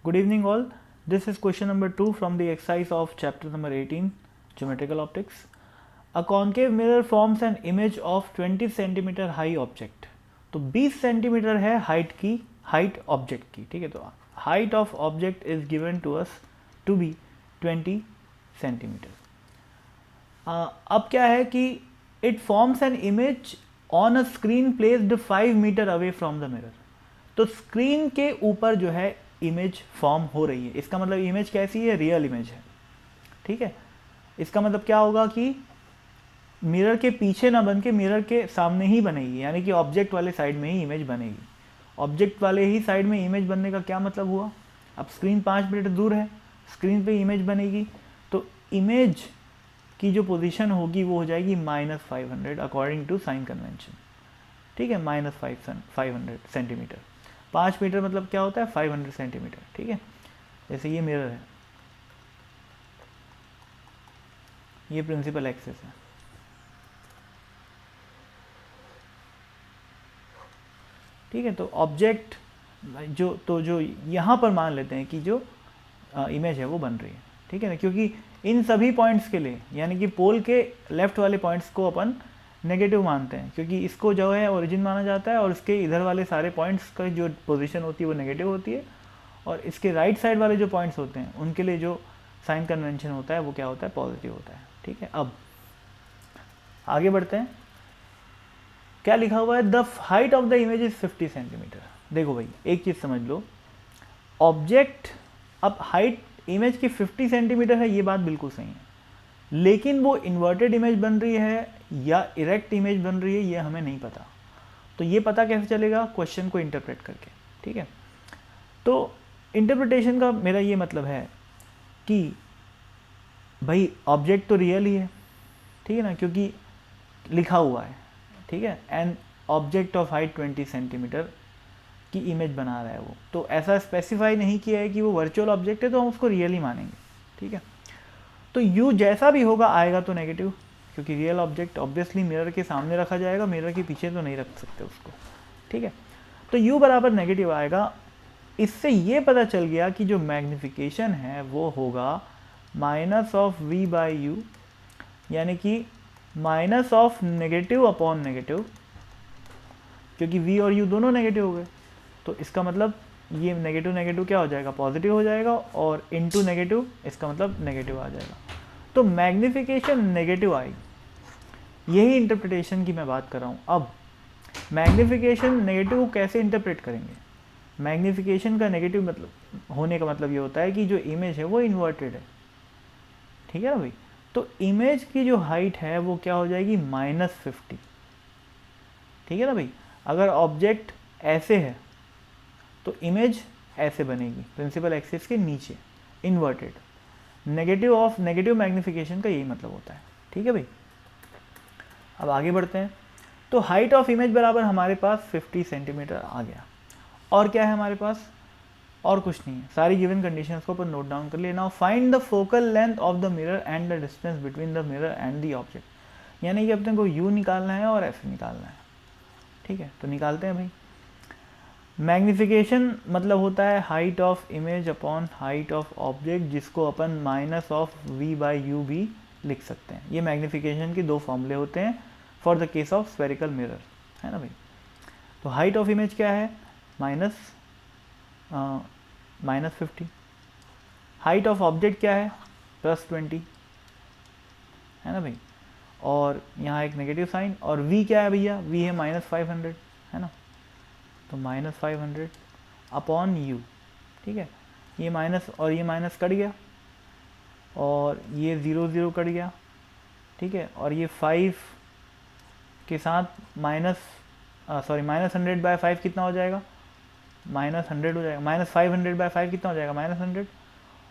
Good evening all. This is question number 2 from the exercise of chapter number 18, Geometrical Optics. A concave mirror forms an image of 20 cm high object. तो 20 centimetre है height object की, ठीक है। तो height of object is given to us to be 20 centimetre. अब क्या है कि it forms an image on a screen placed 5 metre away from the mirror. तो स्क्रीन के ऊपर जो है इमेज फॉर्म हो रही है, इसका मतलब इमेज कैसी है, रियल इमेज है, ठीक है। इसका मतलब क्या होगा कि मिरर के पीछे ना बन के मिरर के सामने ही बनेगी, यानी कि ऑब्जेक्ट वाले साइड में ही इमेज बनेगी। ऑब्जेक्ट वाले ही साइड में इमेज बनने का क्या मतलब हुआ, अब स्क्रीन 5 मीटर दूर है, स्क्रीन पे इमेज बनेगी, तो इमेज की जो पोजीशन होगी वो हो जाएगी -500 अकॉर्डिंग टू साइन कन्वेंशन, ठीक है। -500 सेंटीमीटर, 5 मीटर मतलब क्या होता है 500 सेंटीमीटर, ठीक है। जैसे ये मिरर है, ये प्रिंसिपल एक्सिस है, ठीक है। तो ऑब्जेक्ट जो यहाँ पर मान लेते हैं कि जो इमेज है वो बन रही है, ठीक है ना, क्योंकि इन सभी पॉइंट्स के लिए, यानी कि पोल के लेफ्ट वाले पॉइंट्स को अपन नेगेटिव मानते हैं, क्योंकि इसको जो है ओरिजिन माना जाता है और इसके इधर वाले सारे पॉइंट्स का जो पोजीशन होती है वो नेगेटिव होती है, और इसके राइट साइड वाले जो पॉइंट्स होते हैं उनके लिए जो साइन कन्वेंशन होता है वो क्या होता है, पॉजिटिव होता है, ठीक है। अब आगे बढ़ते हैं, क्या लिखा हुआ है, the height of the image is 50 centimetre. देखो भाई एक चीज़ समझ लो, ऑब्जेक्ट, अब हाइट इमेज की 50 सेंटीमीटर है, ये बात बिल्कुल सही है, लेकिन वो इन्वर्टेड इमेज बन रही है या इरेक्ट इमेज बन रही है ये हमें नहीं पता। तो ये पता कैसे चलेगा, क्वेश्चन को इंटरप्रेट करके, ठीक है। तो इंटरप्रिटेशन का मेरा ये मतलब है कि भाई ऑब्जेक्ट तो रियल ही है, ठीक है ना, क्योंकि लिखा हुआ है, ठीक है, an object of height 20 centimetre की इमेज बना रहा है वो, तो ऐसा स्पेसिफाई नहीं किया है कि वो वर्चुअल ऑब्जेक्ट है तो हम उसको रियल ही मानेंगे, ठीक है। तो यू जैसा भी होगा आएगा तो नेगेटिव, क्योंकि रियल ऑब्जेक्ट ऑब्वियसली मिरर के सामने रखा जाएगा, मिरर के पीछे तो नहीं रख सकते उसको, ठीक है। तो यू बराबर नेगेटिव आएगा। इससे ये पता चल गया कि जो मैग्निफिकेशन है वो होगा -v/u, यानी कि -नेगेटिव अपॉन नेगेटिव, क्योंकि v और u दोनों नेगेटिव हो गए, तो इसका मतलब ये नेगेटिव नेगेटिव क्या हो जाएगा, पॉजिटिव हो जाएगा, और इनटू नेगेटिव इसका मतलब नेगेटिव आ जाएगा। तो मैग्निफिकेशन नेगेटिव आएगी, यही इंटरप्रिटेशन की मैं बात कर रहा हूँ। अब मैग्निफिकेशन नेगेटिव कैसे इंटरप्रेट करेंगे, मैग्निफिकेशन का नेगेटिव मतलब होने का मतलब ये होता है कि जो इमेज है वो इन्वर्टेड है, ठीक है ना भाई। तो इमेज की जो हाइट है वो क्या हो जाएगी, -50, ठीक है ना भाई। अगर ऑब्जेक्ट ऐसे है तो इमेज ऐसे बनेगी, प्रिंसिपल एक्सिस के नीचे, इन्वर्टेड। नेगेटिव मैग्निफिकेशन का यही मतलब होता है, ठीक है भाई। अब आगे बढ़ते हैं, तो हाइट ऑफ इमेज बराबर हमारे पास 50 सेंटीमीटर आ गया, और क्या है हमारे पास, और कुछ नहीं है, सारी गिवन कंडीशंस को अपन नोट डाउन कर लिए। Now find the focal length of the mirror and the distance between the mirror and the object, यानी कि अपने को यू निकालना है और एफ निकालना है, ठीक है। तो निकालते हैं भाई। मैग्निफिकेशन मतलब होता है height of image upon height of object, जिसको अपन -v/u भी लिख सकते हैं। ये मैग्निफिकेशन के दो फॉर्मूले होते हैं for the case of spherical mirror, है ना भाई। तो हाइट ऑफ इमेज क्या है, -50, हाइट ऑफ ऑब्जेक्ट क्या है, +20, है ना भाई, और यहाँ एक नेगेटिव साइन, और v क्या है भैया, v है -500, है ना, तो -500 अपॉन u, ठीक है। ये माइनस और ये माइनस कट गया, और ये 0 0 कट गया, ठीक है, और ये 5 के साथ -100/5 कितना हो जाएगा, -100 हो जाएगा, -500/5 कितना हो जाएगा, -100,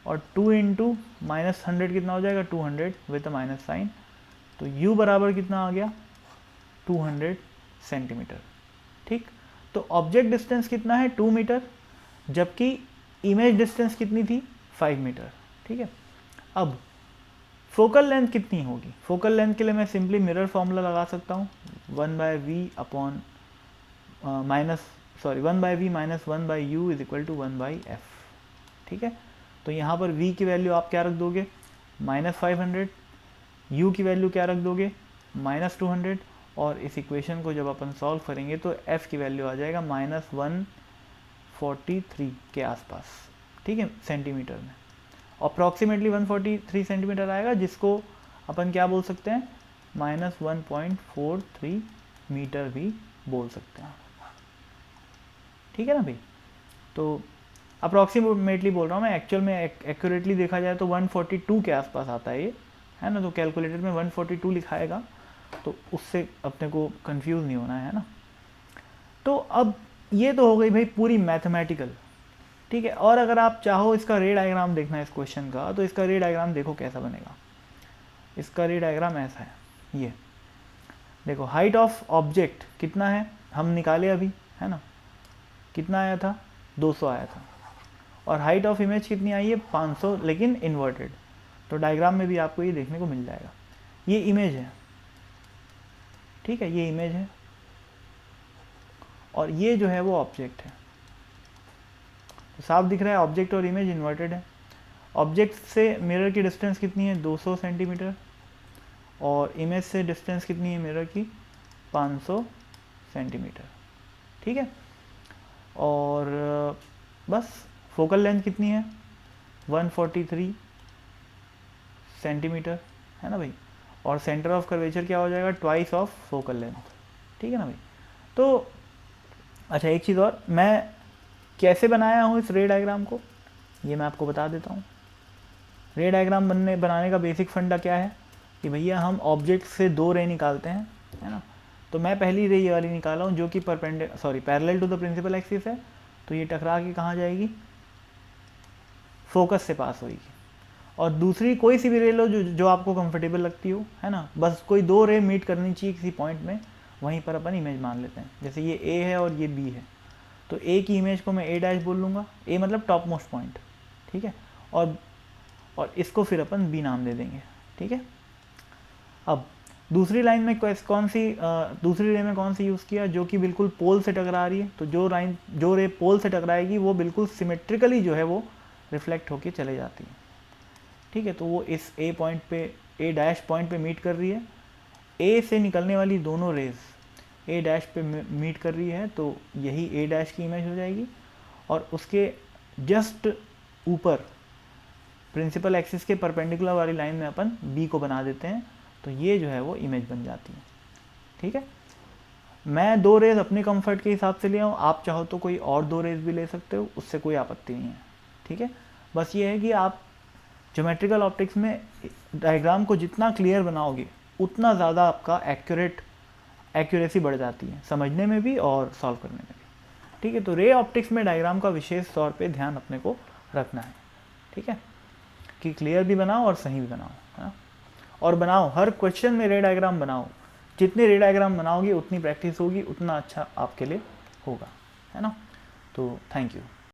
और 2 × -100 कितना हो जाएगा, 200 विद माइनस साइन। तो u बराबर कितना आ गया, 200 सेंटीमीटर, ठीक। तो ऑब्जेक्ट डिस्टेंस कितना है, 2 मीटर, जबकि इमेज डिस्टेंस कितनी थी, 5 मीटर, ठीक है। अब फोकल लेंथ कितनी होगी, फोकल लेंथ के लिए मैं सिंपली मिरर फॉर्मूला लगा सकता हूँ, 1/v upon 1/v - 1/u = 1/f, ठीक है। तो यहाँ पर v की वैल्यू आप क्या रख दोगे, -500, u की वैल्यू क्या रख दोगे, -200, और इस इक्वेशन को जब अपन सॉल्व करेंगे तो f की वैल्यू आ जाएगा -143 के आसपास, ठीक है, सेंटीमीटर में। अप्रॉक्सीमेटली 143 सेंटीमीटर आएगा, जिसको अपन क्या बोल सकते हैं, -1.43 मीटर भी बोल सकते हैं, ठीक है ना भाई। तो अप्रॉक्सीमेटली बोल रहा हूँ मैं, एक्चुअल में एक्यूरेटली देखा जाए तो 142 के आसपास आता है ये, है ना। तो कैलकुलेटर में 142 लिखाएगा, तो उससे अपने को कंफ्यूज नहीं होना है ना। तो अब ये तो हो गई भाई पूरी मैथमेटिकल, ठीक है। और अगर आप चाहो इसका रे डायग्राम देखना है इस क्वेश्चन का, तो इसका रे डायग्राम देखो कैसा बनेगा। इसका रे डायग्राम ऐसा है, ये देखो, हाइट ऑफ ऑब्जेक्ट कितना है हम निकाले अभी, है ना, कितना आया था, 200 आया था, और हाइट ऑफ इमेज कितनी आई है, 500, लेकिन इन्वर्टेड। तो डायग्राम में भी आपको ये देखने को मिल जाएगा। ये इमेज है, ठीक है, ये इमेज है, और ये जो है वो ऑब्जेक्ट है। तो साफ दिख रहा है ऑब्जेक्ट और इमेज इन्वर्टेड है। ऑब्जेक्ट से मिरर की डिस्टेंस कितनी है, 200 सेंटीमीटर, और इमेज से डिस्टेंस कितनी है मिरर की, 500 सेंटीमीटर, ठीक है। और बस फोकल लेंथ कितनी है, 143 सेंटीमीटर, है ना भाई। और सेंटर ऑफ कर्वेचर क्या हो जाएगा, ट्वाइस ऑफ फोकल लेंथ, ठीक है ना भाई। तो अच्छा, एक चीज़ और, मैं कैसे बनाया हूँ इस रे डायग्राम को, ये मैं आपको बता देता हूँ। रे डायग्राम बनाने का बेसिक फंडा क्या है कि भैया हम ऑब्जेक्ट से 2 रे निकालते हैं, है ना। तो मैं पहली रे ये वाली निकाला हूँ जो कि parallel to the principal axis है। तो ये टकरा के कहाँ जाएगी, फोकस से पास होगी। और दूसरी कोई सी भी रे लो जो आपको कंफर्टेबल लगती हो, है ना, बस कोई 2 रे मीट करनी चाहिए किसी पॉइंट में, वहीं पर अपन इमेज मान लेते हैं। जैसे ये ए है और ये बी है, तो ए की इमेज को मैं ए डैश बोल लूँगा, ए मतलब टॉप मोस्ट पॉइंट, ठीक है, और इसको फिर अपन बी नाम दे देंगे, ठीक है। अब दूसरी लाइन में दूसरी रे में कौन सी यूज़ किया, जो कि बिल्कुल पोल से टकरा रही है। तो जो रे पोल से टकराएगी वो बिल्कुल सिमेट्रिकली जो है वो रिफ्लेक्ट होके चले जाती है, ठीक है। तो वो इस ए पॉइंट पे, ए डैश पॉइंट पे मीट कर रही है। ए से निकलने वाली दोनों रेज ए डैश पे मीट कर रही है, तो यही ए डैश की इमेज हो जाएगी। और उसके जस्ट ऊपर प्रिंसिपल एक्सिस के परपेंडिकुलर वाली लाइन में अपन बी को बना देते हैं, तो ये जो है वो इमेज बन जाती है, ठीक है। मैं 2 रेज अपने कंफर्ट के हिसाब से ले आऊँ, आप चाहो तो कोई और 2 रेज भी ले सकते हो, उससे कोई आपत्ति नहीं है, ठीक है। बस ये है कि आप ज्योमेट्रिकल ऑप्टिक्स में डायग्राम को जितना क्लियर बनाओगे उतना ज़्यादा आपका एक्यूरेसी बढ़ जाती है, समझने में भी और सॉल्व करने में भी, ठीक है। तो रे ऑप्टिक्स में डायग्राम का विशेष तौर पे ध्यान अपने को रखना है, ठीक है, कि क्लियर भी बनाओ और सही भी बनाओ, है ना। और बनाओ, हर क्वेश्चन में रे डायग्राम बनाओ। जितने रे डायग्राम बनाओगे उतनी प्रैक्टिस होगी, उतना अच्छा आपके लिए होगा, है ना। तो थैंक यू।